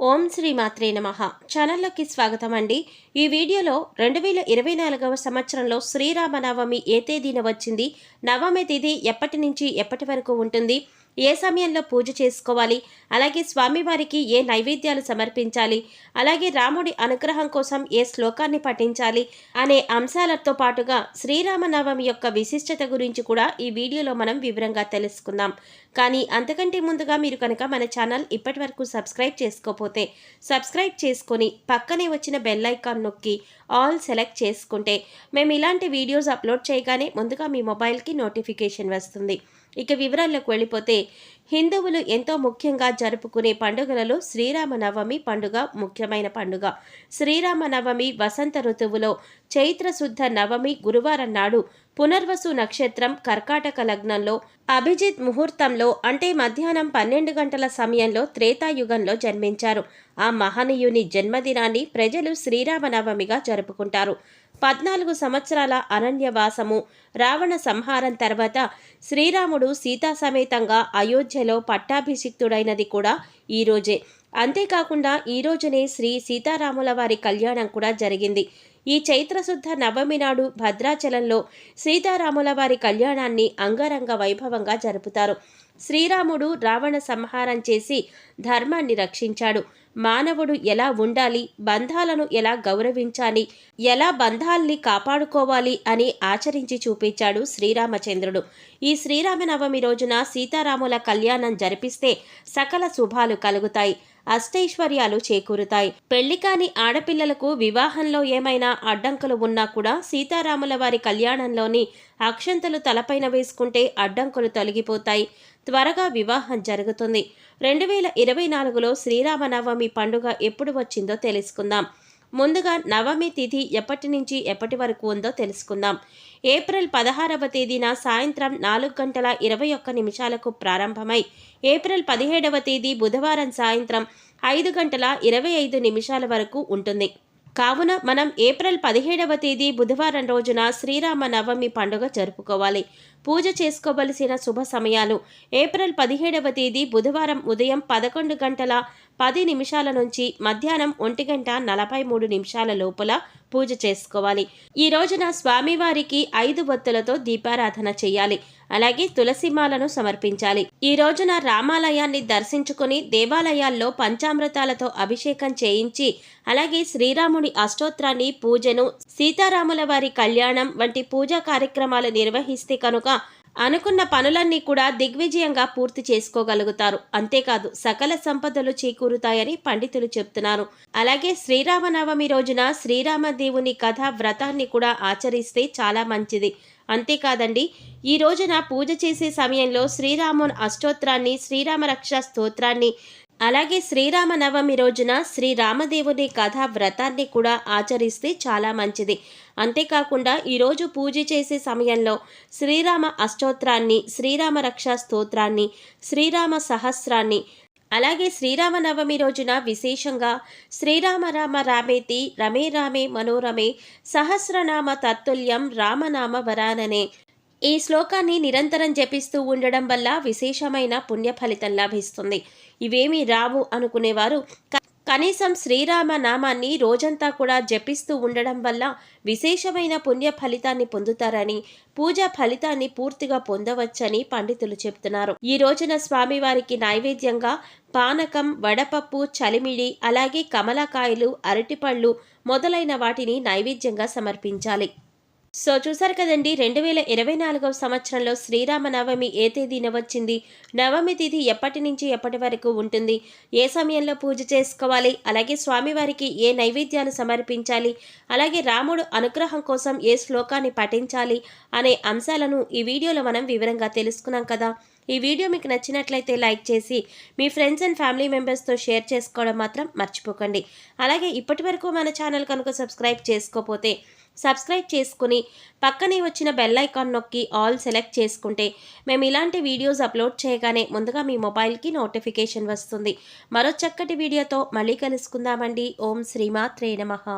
ఓం శ్రీ మాత్రే నమః. ఛానల్లోకి స్వాగతం అండి. ఈ వీడియోలో 2024వ సంవత్సరంలో శ్రీరామనవమి ఏ తేదీన వచ్చింది, నవమి తిథి ఎప్పటి నుంచి ఎప్పటి వరకు ఉంటుంది, ఏ సమయంలో పూజ చేసుకోవాలి, అలాగే స్వామివారికి ఏ నైవేద్యాలు సమర్పించాలి, అలాగే రాముడి అనుగ్రహం కోసం ఏ శ్లోకాన్ని పఠించాలి అనే అంశాలతో పాటుగా శ్రీరామనవమి యొక్క విశిష్టత గురించి కూడా ఈ వీడియోలో మనం వివరంగా తెలుసుకుందాం. కానీ అంతకంటే ముందుగా మీరు కనుక మన ఛానల్ ఇప్పటి వరకు సబ్స్క్రైబ్ చేసుకోకపోతే సబ్స్క్రైబ్ చేసుకొని పక్కనే వచ్చిన బెల్ ఐకాన్ నొక్కి ఆల్ సెలెక్ట్ చేసుకుంటే మేము ఇలాంటి వీడియోస్ అప్లోడ్ చేయగానే ముందుగా మీ మొబైల్కి నోటిఫికేషన్ వస్తుంది. ఇక వివరాల్లోకి వెళ్ళిపోతే, హిందువులు ఎంతో ముఖ్యంగా జరుపుకునే పండుగలలో శ్రీరామనవమి పండుగ ముఖ్యమైన పండుగ. శ్రీరామనవమి వసంత ఋతువులో చైత్రశుద్ధ నవమి గురువారం నాడు పునర్వసు నక్షత్రం కర్కాటక లగ్నంలో అభిజిత్ ముహూర్తంలో అంటే మధ్యాహ్నం 12 గంటల సమయంలో త్రేతాయుగంలో జన్మించారు. ఆ మహనీయుని జన్మదినాన్ని ప్రజలు శ్రీరామనవమిగా జరుపుకుంటారు. 14 సంవత్సరాల అరణ్యవాసము, రావణ సంహారం తర్వాత శ్రీరాముడు సీతా సమేతంగా అయోధ్యలో పట్టాభిషిక్తుడైనది కూడా ఈరోజే. అంతేకాకుండా ఈరోజునే శ్రీ సీతారాముల వారి కళ్యాణం కూడా జరిగింది. ఈ చైత్రశుద్ధ నవమి నాడు భద్రాచలంలో సీతారాముల వారి కళ్యాణాన్ని అంగరంగ వైభవంగా జరుపుతారు. శ్రీరాముడు రావణ సంహారం చేసి ధర్మాన్ని రక్షించాడు. మానవుడు ఎలా ఉండాలి, బంధాలను ఎలా గౌరవించాలి, ఎలా బంధాల్ని కాపాడుకోవాలి అని ఆచరించి చూపించాడు శ్రీరామచంద్రుడు. ఈ శ్రీరామనవమి రోజున సీతారాముల కళ్యాణం జరిపిస్తే సకల శుభాలు కలుగుతాయి, అష్టైశ్వర్యాలు చేకూరుతాయి. పెళ్లి కాని ఆడపిల్లలకు వివాహంలో ఏమైనా అడ్డంకులు ఉన్నా కూడా సీతారాముల వారి కళ్యాణంలోని అక్షంతలు తలపైన వేసుకుంటే అడ్డంకులు తొలగిపోతాయి, త్వరగా వివాహం జరుగుతుంది. 2024లో శ్రీరామనవమి పండుగ ఎప్పుడు వచ్చిందో తెలుసుకుందాం. ముందుగా నవమి తిథి ఎప్పటి నుంచి ఎప్పటి వరకు ఉందో తెలుసుకుందాం. ఏప్రిల్ 16వ తేదీన సాయంత్రం 4:21 ప్రారంభమై ఏప్రిల్ 17వ తేదీ బుధవారం సాయంత్రం 5:25 వరకు ఉంటుంది. కావున మనం ఏప్రిల్ 17వ తేదీ బుధవారం రోజున శ్రీరామనవమి పండుగ జరుపుకోవాలి. పూజ చేసుకోవలసిన శుభ సమయాలు: ఏప్రిల్ 17వ తేదీ బుధవారం ఉదయం 11:10 నుంచి మధ్యాహ్నం 1:43 లోపల పూజ చేసుకోవాలి. ఈ రోజున స్వామివారికి 5 ఒత్తులతో దీపారాధన చేయాలి. అలాగే తులసిమాలను సమర్పించాలి. ఈ రోజున రామాలయాన్ని దర్శించుకుని దేవాలయాల్లో పంచామృతాలతో అభిషేకం చేయించి అలాగే శ్రీరాముని అష్టోత్రాన్ని, పూజను, సీతారాముల వారి కళ్యాణం వంటి పూజా కార్యక్రమాలు నిర్వహిస్తే కనుక అనుకున్న పనులన్నీ కూడా దిగ్విజయంగా పూర్తి చేసుకోగలుగుతారు. అంతేకాదు సకల సంపదలు చేకూరుతాయని పండితులు చెప్తున్నారు. అలాగే శ్రీరామనవమి రోజున శ్రీరామదేవుని కథ వ్రతాన్ని కూడా ఆచరిస్తే చాలా మంచిది. అంతేకాదండి, ఈ రోజున పూజ చేసే సమయంలో శ్రీరాముని అష్టోత్రాన్ని, శ్రీరామ రక్షా స్తోత్రాన్ని, అలాగే శ్రీరామనవమి రోజున శ్రీరామదేవుని కథా వ్రతాన్ని కూడా ఆచరిస్తే చాలా మంచిది. అంతేకాకుండా ఈరోజు పూజ చేసే సమయంలో శ్రీరామ అష్టోత్రాన్ని, శ్రీరామ రక్షా స్తోత్రాన్ని, శ్రీరామ సహస్రాన్ని, అలాగే శ్రీరామనవమి రోజున విశేషంగా శ్రీరామ రామ రామేతి రమే రామే మనోరమే సహస్రనామ తత్తుల్యం రామనామ వరాననే ఈ శ్లోకాన్ని నిరంతరం జపిస్తూ ఉండడం వల్ల విశేషమైన పుణ్య ఫలితం లభిస్తుంది. ఇవేమీ రావు అనుకునేవారు కనీసం శ్రీరామ నామాన్ని రోజంతా కూడా జపిస్తూ ఉండడం వల్ల విశేషమైన పుణ్య ఫలితాన్ని పొందుతారని, పూజా ఫలితాన్ని పూర్తిగా పొందవచ్చని పండితులు చెప్తున్నారు. ఈ రోజున స్వామివారికి నైవేద్యంగా పానకం, వడపప్పు, చలిమిడి, అలాగే కమలకాయలు, అరటిపళ్ళు మొదలైన వాటిని నైవేద్యంగా సమర్పించాలి. సో చూసారు కదండి, 2024వ సంవత్సరంలో శ్రీరామనవమి ఏ తేదీన వచ్చింది, నవమి తిథి ఎప్పటి నుంచి ఎప్పటి వరకు ఉంటుంది, ఏ సమయంలో పూజ చేసుకోవాలి, అలాగే స్వామివారికి ఏ నైవేద్యాలు సమర్పించాలి, అలాగే రాముడు అనుగ్రహం కోసం ఏ శ్లోకాన్ని పఠించాలి అనే అంశాలను ఈ వీడియోలో మనం వివరంగా తెలుసుకున్నాం కదా. ఈ వీడియో మీకు నచ్చినట్లయితే లైక్ చేసి మీ ఫ్రెండ్స్ అండ్ ఫ్యామిలీ మెంబర్స్తో షేర్ చేసుకోవడం మాత్రం మర్చిపోకండి. అలాగే ఇప్పటి వరకు మన ఛానల్ కనుక సబ్స్క్రైబ్ చేసుకోకపోతే సబ్స్క్రైబ్ చేసుకుని పక్కనే వచ్చిన బెల్ ఐకాన్ నొక్కి ఆల్ సెలెక్ట్ చేసుకుంటే మేము ఇలాంటి వీడియోస్ అప్లోడ్ చేయగానే ముందుగా మీ మొబైల్కి నోటిఫికేషన్ వస్తుంది. మరో చక్కటి వీడియోతో మళ్ళీ కలుసుకుందామండి. ఓం శ్రీమాత్రే నమః.